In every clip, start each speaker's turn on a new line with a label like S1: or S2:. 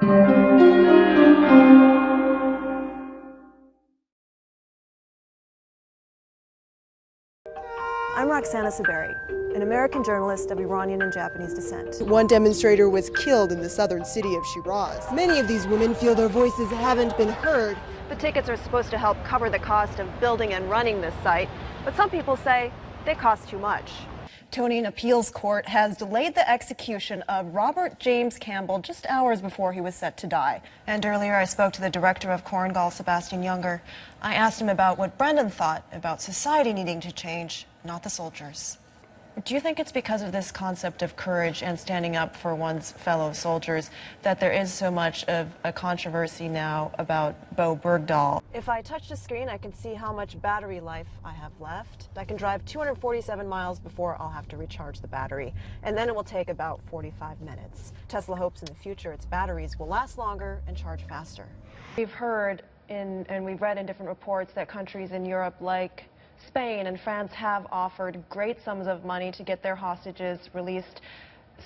S1: I'm Roxana Saberi, an American journalist of Iranian and Japanese descent.
S2: One demonstrator was killed in the southern city of Shiraz. Many of these women feel their voices haven't been heard.
S1: The tickets are supposed to help cover the cost of building and running this site, but some people say they cost too much. Tony, an appeals court has delayed the execution of Robert James Campbell just hours before he was set to die. And earlier I spoke to the director of Korengal, Sebastian Younger. I asked him about what Brendan thought about society needing to change, not the soldiers. Do you think it's because of this concept of courage and standing up for one's fellow soldiers that there is so much of a controversy now about Bo Bergdahl? If I touch the screen, I can see how much battery life I have left. I can drive 247 miles before I'll have to recharge the battery, and then it will take about 45 minutes. Tesla hopes in the future its batteries will last longer and charge faster. We've heard and we've read in different reports that countries in Europe like Spain and France have offered great sums of money to get their hostages released.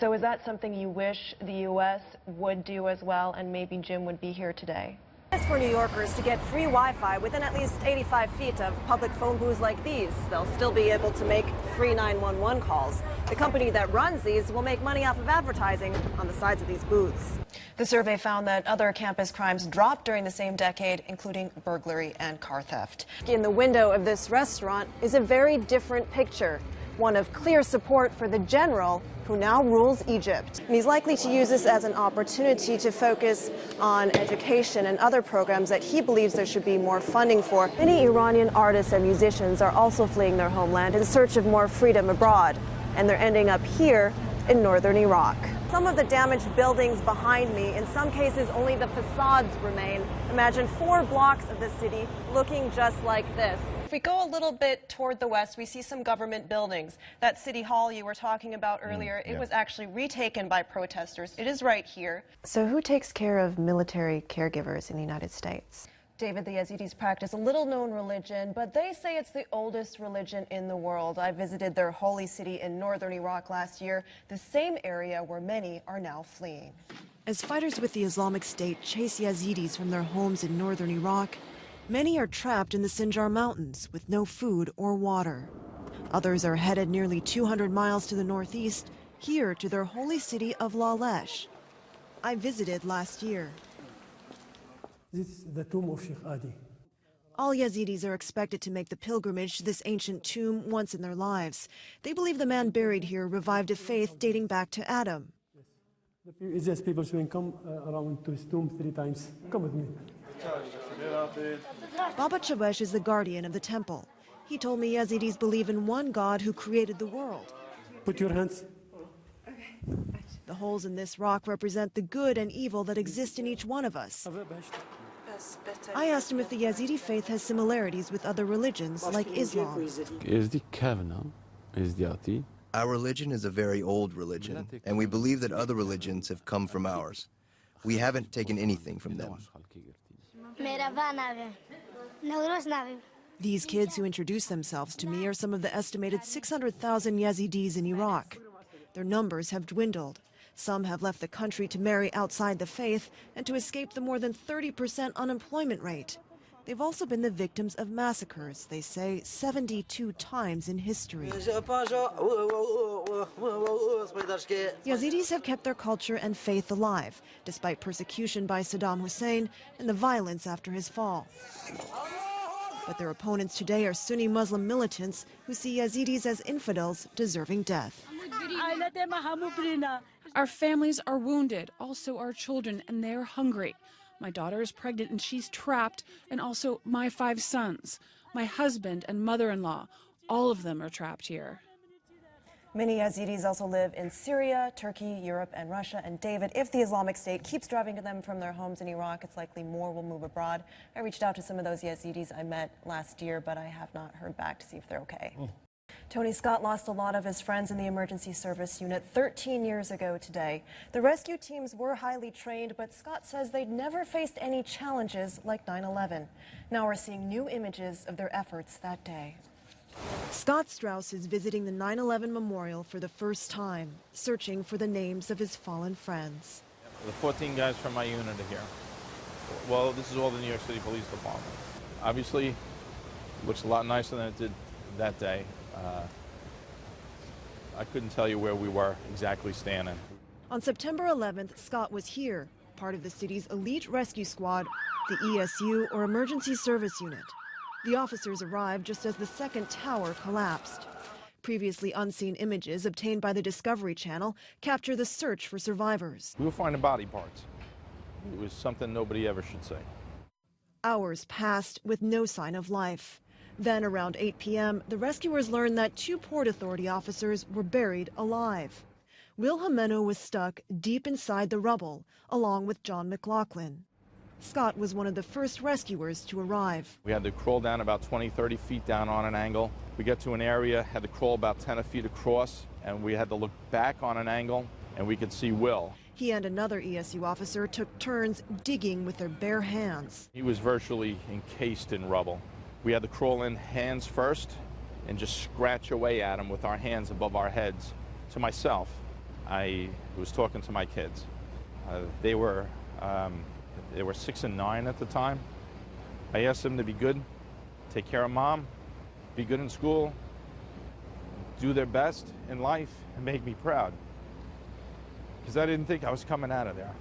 S1: So is that something you wish the U.S. would do as well, and maybe Jim would be here today? It's for New Yorkers to get free Wi-Fi within at least 85 feet of public phone booths like these. They'll still be able to make free 911 calls. The company that runs these will make money off of advertising on the sides of these booths. The survey found that other campus crimes dropped during the same decade, including burglary and car theft. In the window of this restaurant is a very different picture, one of clear support for the general who now rules Egypt. And he's likely to use this as an opportunity to focus on education and other programs that he believes there should be more funding for. Many Iranian artists and musicians are also fleeing their homeland in search of more freedom abroad, and they're ending up here in northern Iraq. Some of the damaged buildings behind me, in some cases only the facades remain. Imagine 4 blocks of the city looking just like this. If we go a little bit toward the west, we see some government buildings. That city hall you were talking about earlier, it was actually retaken by protesters. It is right here. So who takes care of military caregivers in the United States? David, the Yazidis practice a little-known religion, but they say it's the oldest religion in the world. I visited their holy city in northern Iraq last year, the same area where many are now fleeing.
S2: As fighters with the Islamic State chase Yazidis from their homes in northern Iraq, many are trapped in the Sinjar Mountains with no food or water. Others are headed nearly 200 miles to the northeast, here to their holy city of Lalesh. I visited last year.
S3: This is the tomb of Sheikh Adi.
S2: All Yazidis are expected to make the pilgrimage to this ancient tomb once in their lives. They believe the man buried here revived a faith dating back to Adam.
S3: The easiest people to come around to his tomb 3 times. Come with me.
S2: Baba Chawesh is the guardian of the temple. He told me Yazidis believe in one God who created the world.
S3: Put your hands.
S2: The holes in this rock represent the good and evil that exist in each one of us. I asked him if the Yazidi faith has similarities with other religions like Islam.
S4: Our religion is a very old religion, and we believe that other religions have come from ours. We haven't taken anything from them.
S2: These kids who introduced themselves to me are some of the estimated 600,000 Yazidis in Iraq. Their numbers have dwindled. Some have left the country to marry outside the faith and to escape the more than 30% unemployment rate. They've also been the victims of massacres, they say 72 times in history. Yazidis have kept their culture and faith alive, despite persecution by Saddam Hussein and the violence after his fall. But their opponents today are Sunni Muslim militants who see Yazidis as infidels deserving death.
S5: Our families are wounded, also our children, and they're hungry. My daughter is pregnant and she's trapped, and also my 5 sons. My husband and mother-in-law, all of them are trapped here.
S1: Many Yazidis also live in Syria, Turkey, Europe, and Russia. And David, if the Islamic State keeps driving them from their homes in Iraq, it's likely more will move abroad. I reached out to some of those Yazidis I met last year, but I have not heard back to see if they're okay. Tony Scott lost a lot of his friends in the emergency service unit 13 years ago today. The rescue teams were highly trained, but Scott says they'd never faced any challenges like 9/11. Now we're seeing new images of their efforts that day.
S2: Scott Strauss is visiting the 9/11 memorial for the first time, searching for the names of his fallen friends.
S6: The 14 guys from my unit are here. Well, this is all the New York City Police Department. Obviously, it looks a lot nicer than it did that day. I couldn't tell you where we were exactly standing.
S2: On September 11th, Scott was here, part of the city's elite rescue squad, the ESU, or Emergency Service Unit. The officers arrived just as the second tower collapsed. Previously unseen images obtained by the Discovery Channel capture the search for survivors.
S6: We were finding body parts. It was something nobody ever should say.
S2: Hours passed with no sign of life. Then, around 8 p.m., the rescuers learned that 2 Port Authority officers were buried alive. Will Jimeno was stuck deep inside the rubble, along with John McLaughlin. Scott was one of the first rescuers to arrive.
S6: We had to crawl down about 20, 30 feet down on an angle. We got to an area, had to crawl about 10 feet across, and we had to look back on an angle, and we could see Will.
S2: He and another ESU officer took turns digging with their bare hands.
S6: He was virtually encased in rubble. We had to crawl in hands first and just scratch away at him with our hands above our heads. To myself, I was talking to my kids. They were 6 and 9 at the time. I asked them to be good, take care of Mom, be good in school, do their best in life, and make me proud. Because I didn't think I was coming out of there.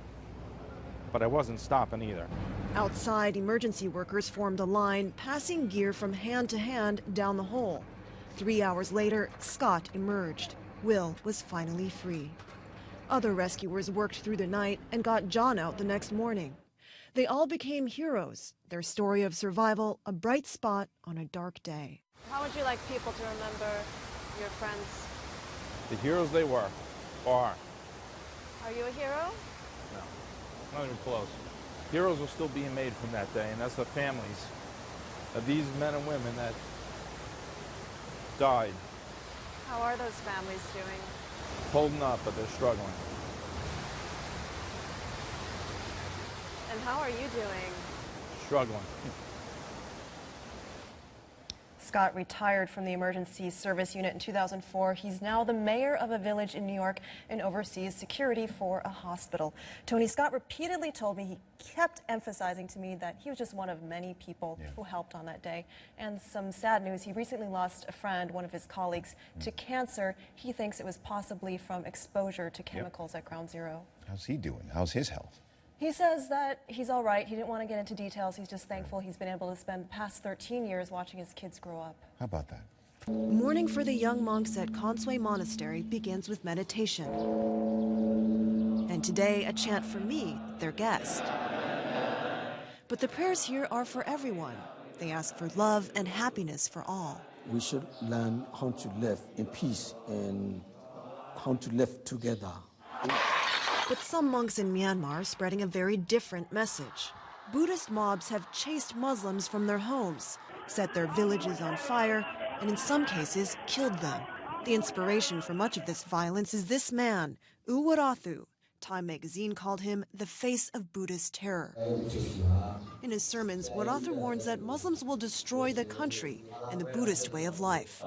S6: But I wasn't stopping either.
S2: Outside, emergency workers formed a line, passing gear from hand to hand down the hole. 3 hours later, Scott emerged. Will was finally free. Other rescuers worked through the night and got John out the next morning. They all became heroes, their story of survival a bright spot on a dark day.
S1: How would you like people to remember your friends?
S6: The heroes they were, are.
S1: Are you a hero?
S6: No, not even close. Heroes are still being made from that day, and that's the families of these men and women that died.
S1: How are those families doing?
S6: Holding up, but they're struggling.
S1: And how are you doing?
S6: Struggling.
S1: Scott retired from the Emergency Service Unit in 2004. He's now the mayor of a village in New York and oversees security for a hospital. Tony, Scott repeatedly told me, he kept emphasizing to me that he was just one of many people who helped on that day. And some sad news, he recently lost a friend, one of his colleagues, to cancer. He thinks it was possibly from exposure to chemicals at Ground Zero.
S7: How's he doing? How's his health?
S1: He says that he's all right. He didn't want to get into details. He's just thankful he's been able to spend the past 13 years watching his kids grow up.
S7: How about that?
S2: Mourning for the young monks at Consway Monastery begins with meditation. And today, a chant for me, their guest. But the prayers here are for everyone. They ask for love and happiness for all.
S8: We should learn how to live in peace and how to live together.
S2: But some monks in Myanmar are spreading a very different message. Buddhist mobs have chased Muslims from their homes, set their villages on fire, and in some cases, killed them. The inspiration for much of this violence is this man, U Warathu. Time magazine called him the face of Buddhist terror. In his sermons, Warathu warns that Muslims will destroy the country and the Buddhist way of life.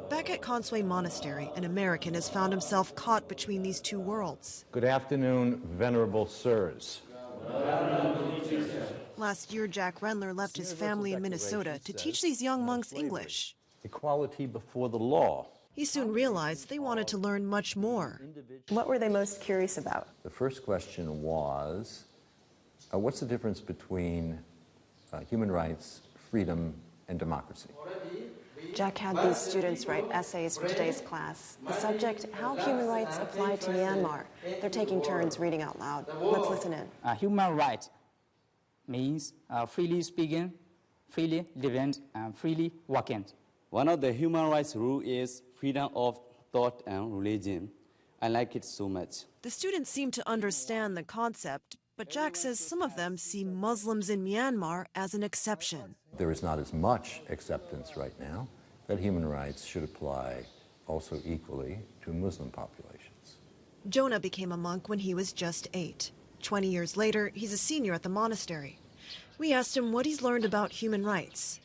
S2: Back at Consway Monastery, an American has found himself caught between these two worlds.
S9: Good afternoon, venerable sirs.
S2: Last year, Jack Rendler left his family in Minnesota to teach these young monks English.
S9: Equality before the law.
S2: He soon realized they wanted to learn much more.
S1: What were they most curious about?
S9: The first question was, what's the difference between human rights, freedom, and democracy?
S1: Jack had these students write essays for today's class. The subject, how human rights apply to Myanmar. They're taking turns reading out loud. Let's listen in.
S10: Human rights means freely speaking, freely living, and freely working.
S11: One of the human rights rules is freedom of thought and religion. I like it so much.
S2: The students seem to understand the concept, but Jack says some of them see Muslims in Myanmar as an exception.
S9: There is not as much acceptance right now that human rights should apply also equally to Muslim populations.
S2: Jonah became a monk when he was just 8. 20 years later, he's a senior at the monastery. We asked him what he's learned about human rights.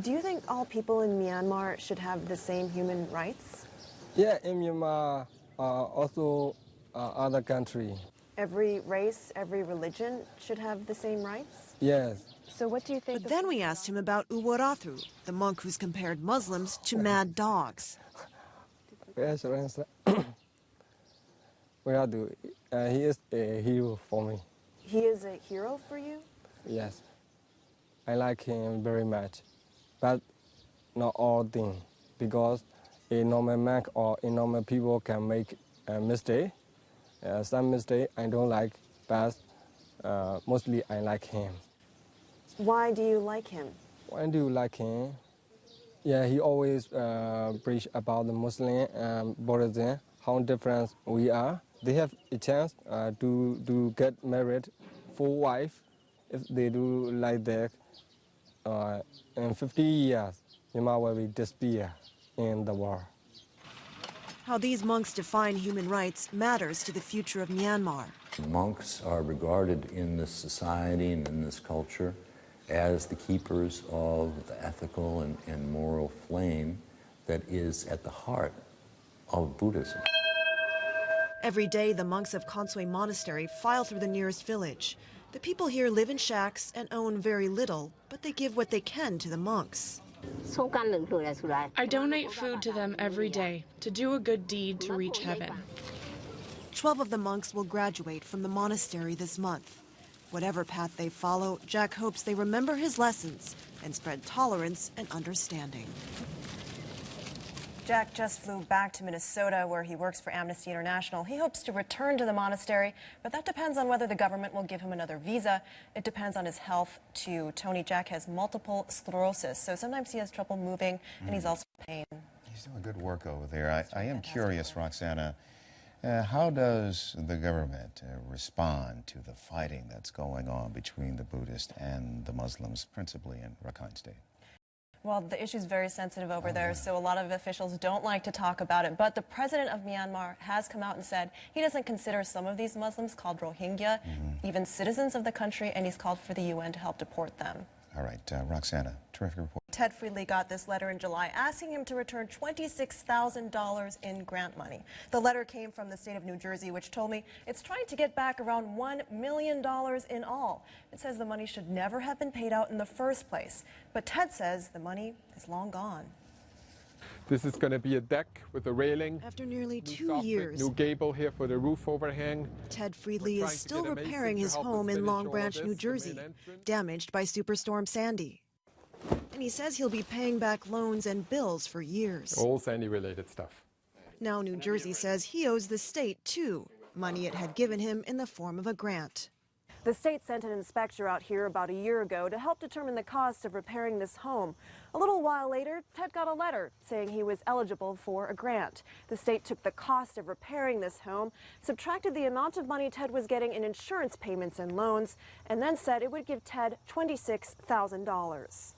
S1: Do you think all people in Myanmar should have the same human rights?
S8: Yeah, in Myanmar, also
S12: other country.
S1: Every race, every religion should have the same rights?
S12: Yes.
S1: So what do you think?
S2: But then we asked him about Uwarathu, the monk who's compared Muslims to mad dogs.
S12: Yes, Uwarathu, he is a hero for me.
S1: He is a hero for you?
S12: Yes. I like him very much, but not all things, because a normal man or a normal people can make a mistake. Some mistake I don't like, but mostly I like him.
S1: Why do you like him?
S12: Why do you like him? Yeah, he always preach about the Muslim and Buddhism, how different we are. They have a chance to get married for wife. If they do like that, in 50 years, Myanmar will disappear in the war.
S2: How these monks define human rights matters to the future of Myanmar.
S9: Monks are regarded in this society and in this culture as the keepers of the ethical and moral flame that is at the heart of Buddhism.
S2: Every day, the monks of Khonsui Monastery file through the nearest village. The people here live in shacks and own very little, but they give what they can to the monks.
S5: I donate food to them every day to do a good deed to reach heaven.
S2: 12 of the monks will graduate from the monastery this month. Whatever path they follow, Jack hopes they remember his lessons and spread tolerance and understanding.
S1: Jack just flew back to Minnesota, where he works for Amnesty International. He hopes to return to the monastery, but that depends on whether the government will give him another visa. It depends on his health, too. Tony, Jack has multiple sclerosis, so sometimes he has trouble moving, and he's also in pain.
S7: He's doing good work over there. I am curious, Roxana, how does the government respond to the fighting that's going on between the Buddhists and the Muslims, principally in Rakhine State?
S1: Well, the issue's very sensitive over there, so a lot of officials don't like to talk about it. But the president of Myanmar has come out and said he doesn't consider some of these Muslims, called Rohingya, even citizens of the country, and he's called for the UN to help deport them.
S7: All right, Roxana, terrific report.
S1: Ted Friedley got this letter in July asking him to return $26,000 in grant money. The letter came from the state of New Jersey, which told me it's trying to get back around $1 million in all. It says the money should never have been paid out in the first place. But Ted says the money is long gone.
S13: This is going to be a deck with a railing.
S2: After nearly 2 years,
S13: new gable here for the roof overhang.
S2: Ted Friedley is still repairing his home in Long Branch, New Jersey, damaged by Superstorm Sandy. And he says he'll be paying back loans and bills for years.
S13: All Sandy-related stuff.
S2: Now New Jersey says he owes the state, too, money it had given him in the form of a grant.
S1: The state sent an inspector out here about a year ago to help determine the cost of repairing this home. A little while later, Ted got a letter saying he was eligible for a grant. The state took the cost of repairing this home, subtracted the amount of money Ted was getting in insurance payments and loans, and then said it would give Ted $26,000.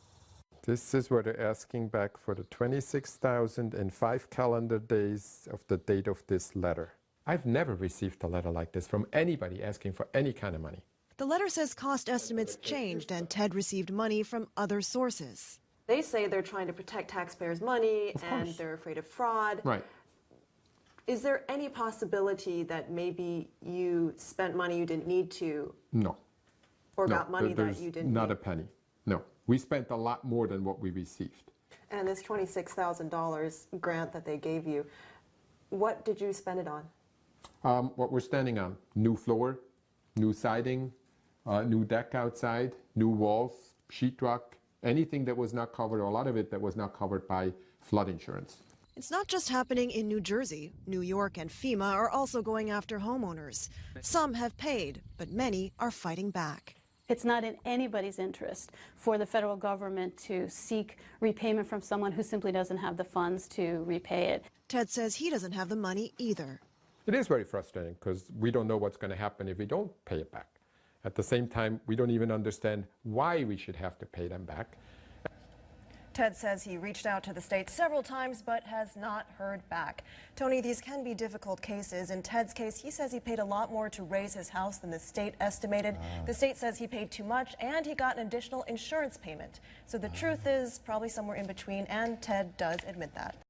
S13: This is what they're asking back for the 26,005 calendar days of the date of this letter. I've never received a letter like this from anybody asking for any kind of money.
S2: The letter says cost estimates changed and Ted received money from other sources.
S1: They say they're trying to protect taxpayers' money and they're afraid of fraud.
S13: Right.
S1: Is there any possibility that maybe you spent money you didn't need to?
S13: No.
S1: Or got money that you didn't
S13: Not
S1: need?
S13: a penny. No. We spent a lot more than what we received.
S1: And this $26,000 grant that they gave you, what did you spend it on?
S13: What we're standing on: new floor, new siding, new deck outside, new walls, sheetrock, anything that was not covered, or a lot of it that was not covered by flood insurance.
S2: It's not just happening in New Jersey. New York and FEMA are also going after homeowners. Some have paid, but many are fighting back.
S14: It's not in anybody's interest for the federal government to seek repayment from someone who simply doesn't have the funds to repay it.
S2: Ted says he doesn't have the money either.
S13: It is very frustrating because we don't know what's going to happen if we don't pay it back. At the same time, we don't even understand why we should have to pay them back.
S1: Ted says he reached out to the state several times but has not heard back. Tony, these can be difficult cases. In Ted's case, he says he paid a lot more to raise his house than the state estimated. The state says he paid too much and he got an additional insurance payment. So the truth is probably somewhere in between, and Ted does admit that.